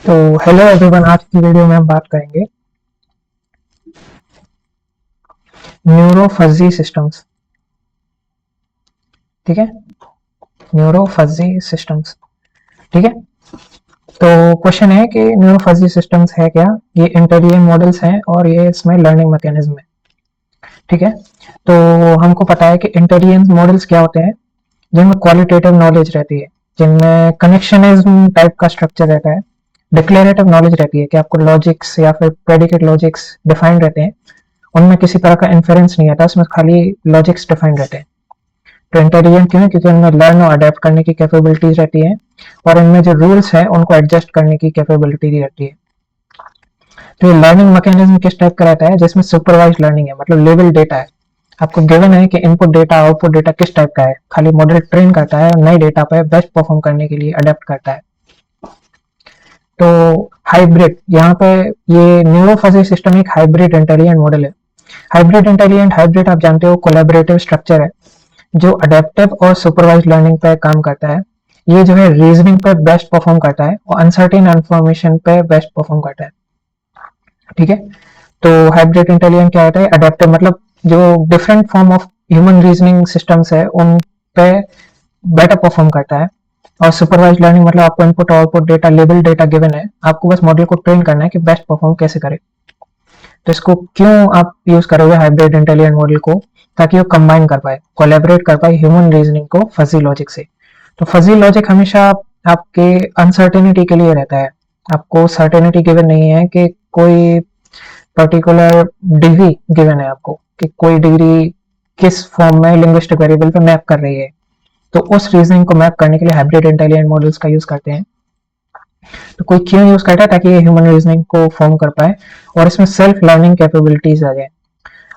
तो hello everyone, आज की वीडियो में हम बात करेंगे न्यूरो फजी सिस्टम्स। ठीक है, न्यूरो फजी सिस्टम्स। ठीक है, तो क्वेश्चन है कि न्यूरो फजी सिस्टम्स है क्या। ये इंटेलिजेंट मॉडल्स हैं और ये इसमें लर्निंग मैकेनिज्म है। ठीक है, तो हमको पता है कि इंटेलिजेंस मॉडल्स क्या होते हैं, जिनमें क्वालिटेटिव नॉलेज रहती है, जिनमें कनेक्शनिज्म टाइप का स्ट्रक्चर रहता है, डिक्लेरेटिव नॉलेज रहती है कि आपको लॉजिक्स या फिर प्रेडिकेट लॉजिक्स डिफाइन रहते हैं, उनमें किसी तरह का इन्फेरेंस नहीं आता, उसमें खाली लॉजिक्स डिफाइन रहते हैं। तो इंटेलिजेंट क्यों है, क्योंकि उनमें लर्न और अडेप्ट करने की कैपेबिलिटीज रहती है और इनमें जो रूल्स है उनको एडजस्ट करने की कैपेबिलिटी रहती है। तो ये लर्निंग मैकेनिज्म किस टाइप का रहता है, जिसमें सुपरवाइज लर्निंग है, मतलब लेवल डेटा है, आपको गिवन है कि इनपुट डेटा आउटपुट डेटा किस टाइप का है, खाली मॉडल ट्रेन करता है और नए डेटा पे बेस्ट परफॉर्म करने के लिए अडेप्ट करता है। तो हाइब्रिड, यहाँ पे ये न्यूरो फजी सिस्टम एक हाइब्रिड इंटेलिजेंट मॉडल है। हाइब्रिड आप जानते हो कोलैबोरेटिव स्ट्रक्चर है जो अडेप्टिव और सुपरवाइज लर्निंग पे काम करता है। ये जो है रीजनिंग पे बेस्ट परफॉर्म करता है और अनसर्टेन इन्फॉर्मेशन पे बेस्ट परफॉर्म करता है। ठीक है, तो हाइब्रिड इंटेलिजेंट क्या होता है, अडेप्टिव मतलब जो different form of human reasoning systems है उन पे बेटर परफॉर्म करता है। और सुपरवाइज लर्निंग मतलब आपको input output data label data given है, आपको बस मॉडल को ट्रेन करना है कि बेस्ट परफॉर्म कैसे करे। तो इसको क्यों आप यूज करोगे हाइब्रिड इंटेलिजेंट मॉडल को, ताकि वो कंबाइन कर पाए, कोलैबोरेट कर पाए ह्यूमन रीजनिंग को फजी लॉजिक से। तो फजी लॉजिक हमेशा आपके अनसर्टेनिटी के लिए रहता है, आपको सर्टेनिटी गिवन नहीं है कि कोई पर्टिकुलर डिग्री गिवन है आपको कि कोई डिग्री किस फॉर्म में लिंग्विस्टिक वेरिएबल पे मैप कर रही है। तो उस रीजनिंग को मैप करने के लिए हाइब्रिड इंटेलिजेंट मॉडल्स का यूज करते हैं। तो कोई क्यों यूज करता है, ताकि ये ह्यूमन रीजनिंग को फॉर्म कर पाए और इसमें सेल्फ लर्निंग कैपेबिलिटीज आ जाए।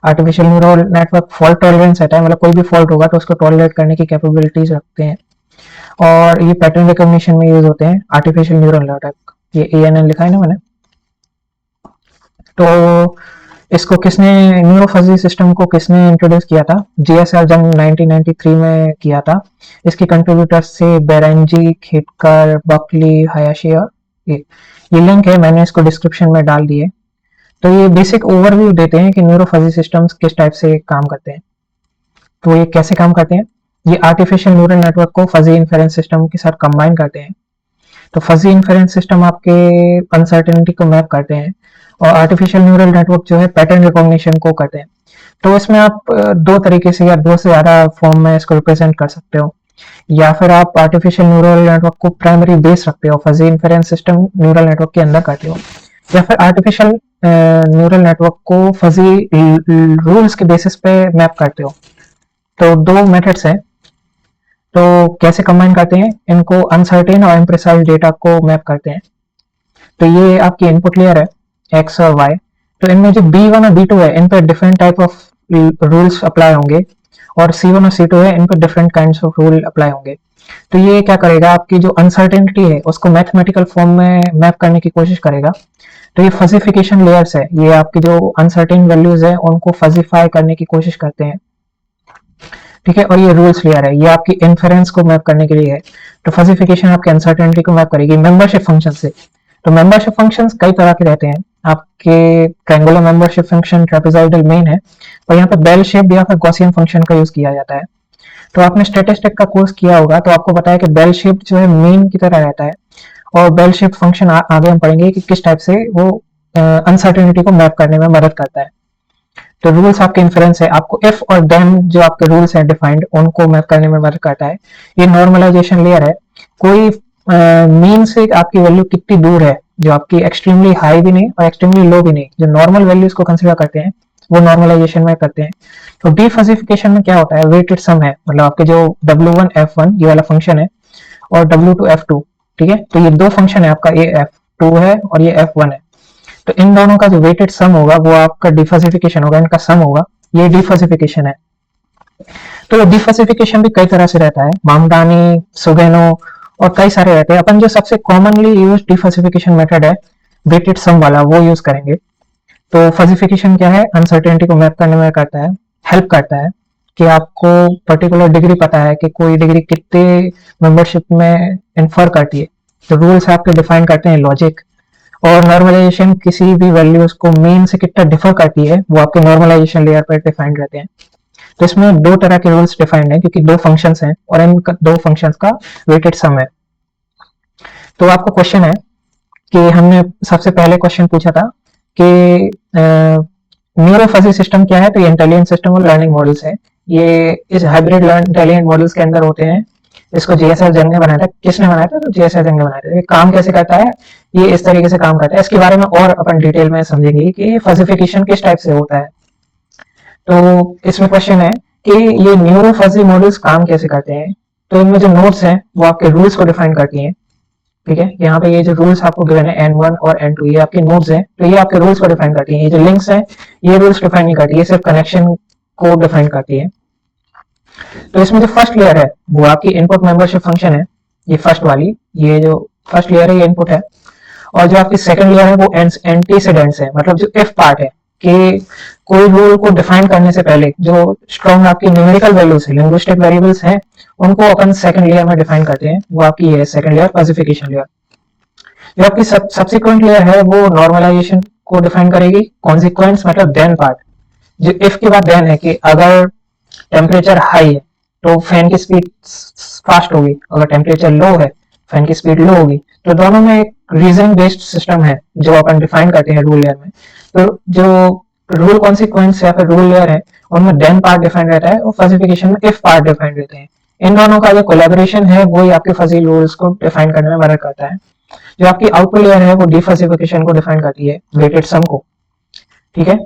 Artificial neural network fault tolerance रहता है, मतलब कोई भी फॉल्ट होगा तो उसको टॉलरेट करने की कैपेबिलिटीज रखते हैं और ये पैटर्न रिकॉग्निशन में यूज होते हैं। आर्टिफिशियल न्यूरल नेटवर्क, ये ANN लिखा है ना मैंने। तो इसको किसने, न्यूरो फजी सिस्टम को किसने इंट्रोड्यूस किया था, GSR जंग 1993 में किया था। इसके कंट्रीब्यूटर्स से बेरेंजी, खेटकर, बकली, हायाशी और ये लिंक है, मैंने इसको डिस्क्रिप्शन में डाल दिए। तो ये बेसिक ओवरव्यू देते हैं कि न्यूरो फजी सिस्टम्स किस टाइप से काम करते हैं। तो ये कैसे काम करते हैं, ये आर्टिफिशियल न्यूरल नेटवर्क को फजी इन्फेरेंस सिस्टम के साथ कंबाइन करते हैं। तो फजी इन्फेरेंस सिस्टम आपके अनसर्टेनिटी को मैप करते हैं और आर्टिफिशियल न्यूरल नेटवर्क जो है पैटर्न रिकॉग्निशन को करते हैं। तो इसमें आप दो तरीके से या दो से ज्यादा फॉर्म में इसको रिप्रेजेंट कर सकते हो, या फिर आप आर्टिफिशियल न्यूरल नेटवर्क को प्राइमरी बेस रखते हो, fuzzy inference system neural network के अंदर करते हो, या फिर आर्टिफिशियल न्यूरल नेटवर्क को फजी रूल्स के बेसिस पे मैप करते हो। तो दो मेथड्स हैं। तो कैसे कंबाइन करते हैं इनको, अनसर्टेन और इम्प्रिसाइज डेटा को मैप करते हैं। तो ये आपकी इनपुट लेयर है एक्स और वाई। तो इनमें जो B1 और B2 है इन पर different type of rules apply होंगे और C1 और C2 है इन पर different kinds of rule apply होंगे। तो ये क्या करेगा, आपकी जो अनसर्टेनिटी है उसको मैथमेटिकल फॉर्म में मैप करने की कोशिश करेगा। तो ये फजीफिकेशन लेयर्स है, ये आपकी जो अनसर्टेन वैल्यूज है उनको फजीफाई करने की कोशिश करते हैं। ठीक है, और ये रूल्स लेयर है, ये आपकी इन्फेरेंस को मैप करने के लिए है। तो फजीफिकेशन आपके अनसर्टेनिटी को मैप करेगी मेंबरशिप फंक्शन से। तो मेंबरशिप फंक्शंस कई तरह के रहते हैं, आपके triangular membership function trapezoidal main है, और यहाँ पे बेल शेप या फिर गॉसियन फंक्शन का यूज किया जाता है। तो आपने स्टैटिस्टिक का कोर्स किया होगा तो आपको पता है कि बेल शेप जो है मेन की तरह रहता है, और बेल शेप फंक्शन आगे हम पढ़ेंगे कि किस टाइप से वो अनसर्टेनिटी को मैप करने में मदद करता है। तो रूल्स आपके इन्फ्लुएंस है, आपको इफ और देन जो आपके रूल्स हैं डिफाइंड उनको मैप करने में मदद करता है। ये नॉर्मलाइजेशन लेयर है, कोई मीन से आपकी वैल्यू कितनी दूर है, जो आपकी एक्सट्रीमली हाई भी नहीं और एक्सट्रीमली लो भी नहीं, जो नॉर्मल वैल्यूज को कंसिडर करते हैं वो नॉर्मलाइजेशन में करते हैं। तो डीफजिफिकेशन में क्या होता है, वेटेड सम है, मतलब आपके जो W1 F1 ये वाला फंक्शन है और W2 F2। ठीक है, तो ये दो फंक्शन है, आपका ये F2 है और ये F1 है। तो इन दोनों का जो वेटेड सम होगा वो आपका डिफजिफिकेशन होगा, इनका सम होगा, ये डिफजिफिकेशन है। तो डिफजिफिकेशन भी कई तरह से रहता है, मामदानी, सुगेनो और कई सारे रहते हैं। अपन जो सबसे कॉमनली यूज डिफजिफिकेशन मेथड है वेटेड सम वाला वो यूज करेंगे। तो फजिफिकेशन क्या है, अनसर्टेनिटी को मैप करने में करता है, हेल्प करता है कि आपको पर्टिकुलर डिग्री पता है कि कोई डिग्री कितने मेंबरशिप में इन्फर करती है। तो रूल्स आपके डिफाइन करते हैं लॉजिक, और नॉर्मलाइजेशन किसी भी वैल्यूज को मीन से कितना डिफर करती है वो आपके नॉर्मलाइजेशन लेयर पर डिफाइंड रहते हैं। तो इसमें दो तरह के रूल्स डिफाइंड हैं क्योंकि दो फंक्शंस हैं और इन दो फंक्शंस का वेटेड सम है। तो आपको क्वेश्चन है कि हमने सबसे पहले क्वेश्चन पूछा था कि न्यूरो फजी सिस्टम क्या है, तो ये इंटेलिजेंट सिस्टम और लर्निंग मॉडल्स है। ये इस हाइब्रिड इंटेलिजेंट मॉडल्स के अंदर होते हैं। इसको जीएसएल जंग ने बनाया था। किसने बनाया था? तो जीएसएल जंग ने बनाया था। ये काम कैसे करता है? ये इस तरीके से काम करता है। इसके बारे में और अपन डिटेल में समझेंगे कि फजिफिकेशन किस टाइप से होता है। तो इसमें क्वेश्चन है कि ये न्यूरो फजी मॉडल्स काम कैसे करते हैं। तो इनमें जो नोड्स हैं वो आपके रूल्स को डिफाइन करती हैं। ठीक है, यहाँ पे ये जो रूल्स आपको गिवन है N1 और N2 ये आपके नोड्स हैं, तो ये आपके रूल्स को डिफाइन करती हैं। ये जो लिंक्स हैं ये रूल्स डिफाइन नहीं करती, ये सिर्फ कनेक्शन को डिफाइन करती है। तो इसमें जो फर्स्ट लेयर है वो आपकी इनपुट मेंबरशिप फंक्शन है, ये फर्स्ट वाली, ये जो फर्स्ट लेयर है ये इनपुट है। और जो आपकी सेकंड लेयर है वो एंटीसीडेंट्स है, मतलब जो इफ पार्ट है कि कोई रूल को डिफाइन करने से पहले जो स्ट्रॉन्ग आपकी न्यूमेरिकल वैल्यूज है, लिंग्विस्टिक वेरिएबल्स हैं, उनको अपन सेकंड लेयर में डिफाइन करते हैं। वो आपकी ये सेकंड लेयर क्लासिफिकेशन लेयर। जो आपकी सब्सिक्वेंट लेयर है वो नॉर्मलाइजेशन को डिफाइन करेगी। कॉन्सिक्वेंस मतलब देन पार्ट, जो इफ के बाद देन है कि अगर टेम्परेचर हाई है तो फैन की स्पीड फास्ट होगी, अगर टेम्परेचर लो है फैन की स्पीड लो होगी। तो दोनों में एक रीजन बेस्ड सिस्टम है जो अपन डिफाइन करते हैं रूल लेयर में। तो जो रूल कॉन्सिक्वेंस या फिर रूल लेयर है उनमें देन पार्ट डिफाइन रहता है और फजिफिकेशन में इफ पार्ट डिफाइन रहते हैं। इन दोनों का जो कोलैबोरेशन है वो ही आपके फजी रूल्स को डिफाइन करने में मदद करता है। जो आपकी आउटपुट लेयर है वो डिफजिफिकेशन को डिफाइन करती है, वेटेड सम को। ठीक है,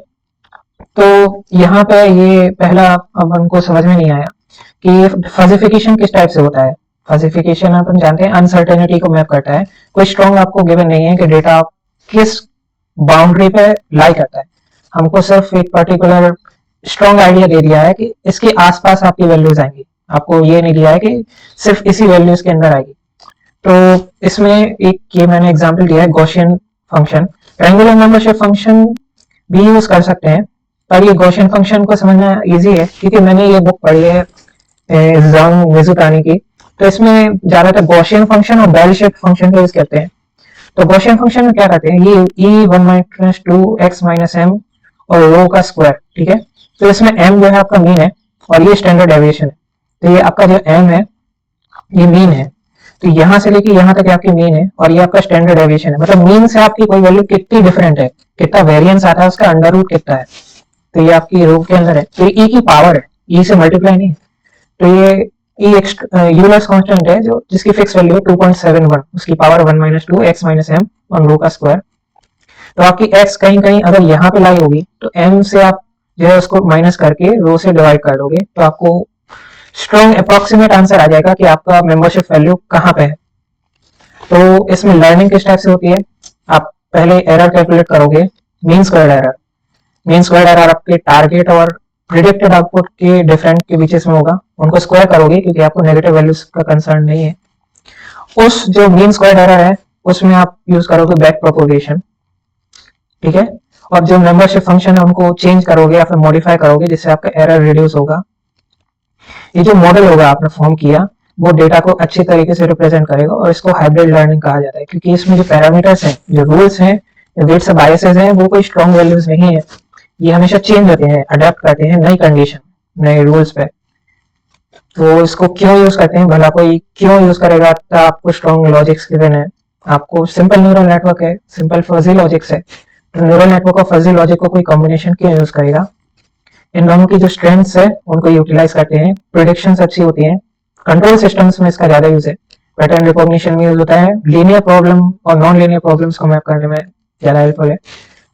तो यहाँ पे ये पहला अपन को समझ में नहीं आया कि फजिफिकेशन किस टाइप से होता है। फजिफिकेशन अपन जानते हैं अनसर्टेनिटी को मैप करता है। कोई स्ट्रॉन्ग आपको गिवन नहीं है कि डेटा किस बाउंड्री पे लाई करता है, हमको सिर्फ एक पर्टिकुलर स्ट्रॉन्ग आइडिया दे दिया है कि इसके आसपास आपकी वैल्यूज आएंगी, आपको ये नहीं दिया है कि सिर्फ इसी वैल्यूज के अंदर आएगी। तो इसमें एक ये मैंने एग्जांपल दिया है Gaussian function. Triangular membership function भी यूज कर सकते हैं, पर ये गॉसियन फंक्शन को समझना इजी है क्योंकि मैंने ये बुक पढ़ी है ज़ंग मिज़ुतानी की। तो इसमें ज्यादातर गॉसियन फंक्शन और बेल शेप फंक्शन का यूज करते हैं। तो गॉसियन फंक्शन में क्या करते हैं, ये e1 - 2x - m और रो का स्क्वायर। ठीक है, तो इसमें m जो है आपका मीन है और ये स्टैंडर्ड डेविएशन है। तो ये आपका जो m है ये मीन है, तो यहां से लेके यहां तक आपकी मीन है और ये आपका स्टैंडर्ड डेविएशन है। मतलब मीन से आपकी कोई वैल्यू कितनी डिफरेंट है, कितना वेरिएंस आता है, उसका अंडर रूट कितना है। तो ये आपकी रो के अंदर है, तो ये e की पावर है, e से मल्टीप्लाई नहीं है। तो ये e यूलर्स कांस्टेंट है जो जिसकी फिक्स वैल्यू है 2.71, उसकी पावर 1 - 2 x - m और रो का स्क्वायर। तो आपकी x कहीं कहीं अगर यहाँ पे लाई होगी तो m से आप जो है उसको माइनस करके रो से डिवाइड कर दोगे तो आपको स्ट्रॉन्ग अप्रोक्सीमेट आंसर आ जाएगा कि आपका मेंबरशिप वैल्यू कहाँ पे है। तो इसमें लर्निंग किस टाइप से होती है, आप पहले एरर कैलकुलेट करोगे, mean squared error. Mean squared error आपके टारगेट और प्रिडिक्टेड आउटपुट के डिफरेंट के बीच में होगा, उनको स्क्वायर करोगे क्योंकि आपको नेगेटिव वैल्यूज का कंसर्न नहीं है। उस जो मीन स्क्वायर्ड एरर है उसमें आप यूज करोगे बैक प्रोपोगेशन। ठीक है, और जो मेंबरशिप फंक्शन है उनको चेंज करोगे या फिर मॉडिफाई करोगे जिससे आपका एरर रिड्यूस होगा। ये जो मॉडल होगा आपने फॉर्म किया वो डेटा को अच्छी तरीके से रिप्रेजेंट करेगा और इसको हाइब्रिड लर्निंग कहा जाता है क्योंकि इसमें जो पैरामीटर्स हैं, जो रूल्स हैं, वेट्स और बायसेस हैं, वो कोई स्ट्रॉन्ग वैल्यूज नहीं है। ये हमेशा चेंज होते हैं, अडेप्ट करते हैं नई कंडीशन, नए रूल्स पे। तो इसको क्यों यूज करते हैं, भला कोई क्यों यूज करेगा? तो आपको स्ट्रॉन्ग लॉजिक्स गिवन है, आपको सिंपल न्यूरल नेटवर्क है, सिंपल फजी लॉजिक्स है। तो न्यूरल नेटवर्क और फजी लॉजिक को कोई कॉम्बिनेशन क्यों यूज करेगा? इन दोनों की जो स्ट्रेंथ्स है उनको यूटिलाइज करते हैं, प्रिडिक्शंस अच्छी होती हैं, कंट्रोल सिस्टम्स में इसका ज्यादा यूज है, पैटर्न रिकॉग्निशन में यूज होता है, लीनियर प्रॉब्लम और नॉन लीनियर प्रॉब्लम्स को मैप करने में ज्यादा हेल्पफुल है,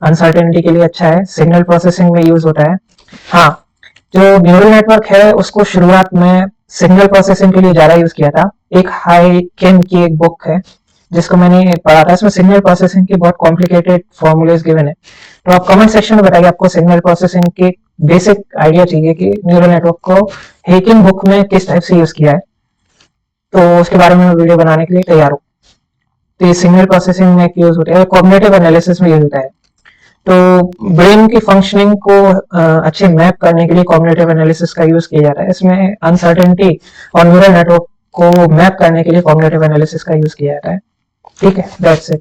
अनसर्टेनिटी के लिए अच्छा है, सिग्नल प्रोसेसिंग में यूज होता है। हाँ, जो न्यूरल नेटवर्क है उसको शुरुआत में सिग्नल प्रोसेसिंग के लिए ज्यादा यूज किया था। एक हाई केन की एक बुक है जिसको मैंने पढ़ा था, इसमें सिग्नल प्रोसेसिंग के बहुत कॉम्प्लिकेटेड फॉर्मूलेज गिवन है। तो आप कमेंट सेक्शन में बताइए आपको सिग्नल प्रोसेसिंग के बेसिक आइडिया चाहिए कि न्यूरल नेटवर्क को हेकिन बुक में किस टाइप से यूज किया है, तो उसके बारे में वीडियो बनाने के लिए तैयार हूँ। तो ये सिग्नल प्रोसेसिंग में यूज होता है, कॉग्निटिव एनालिसिस में यूज होता है। तो ब्रेन की फंक्शनिंग को अच्छे मैप करने के लिए कॉग्निटिव एनालिसिस का यूज किया जाता है। इसमें अनसर्टेनिटी और न्यूरल नेटवर्क को मैप करने के लिए कॉग्निटिव एनालिसिस का यूज किया जाता है। ठीक है, दैट्स इट।